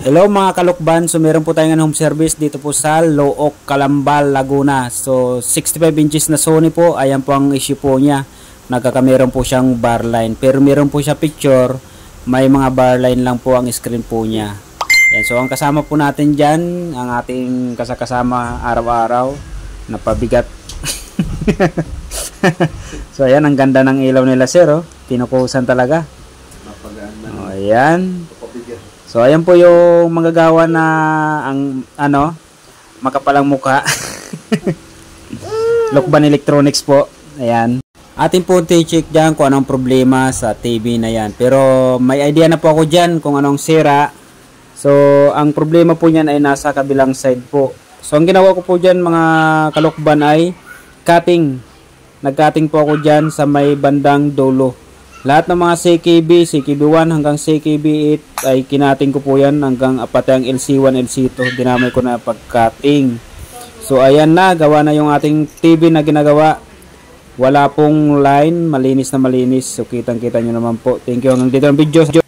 Hello mga kalukban, so meron po tayong home service dito po sa Looc, Calambal, Laguna. So 65 inches na Sony po, ayan po ang issue po niya. Nagkakameron po siyang bar line, pero meron po siya picture, may mga bar line lang po ang screen po niya. Yan, so ang kasama po natin dyan, ang ating kasama araw-araw na pabigat. So ayan, ang ganda ng ilaw nila sir, oh. Pinukusan talaga. Oh, ayan. So ayan po yung manggagawa na ang makapalang mukha. Lokban Electronics po. Ayan. Atin po i-check dyan kung anong problema sa TV na yan. Pero may idea na po ako dyan kung anong sira. So ang problema po niyan ay nasa kabilang side po. So ang ginawa ko po dyan mga kalukban ay cutting. Nag-cutting po ako dyan sa may bandang dulo. Lahat ng mga CKB, CKB1 hanggang CKB8 ay kinating ko po yan hanggang pati ang LC1, LC2. Dinamay ko na pag-cutting. So ayan na, gawa na yung ating TV na ginagawa. Wala pong line, malinis na malinis. So kitang-kita nyo naman po. Thank you hanggang dito ang video.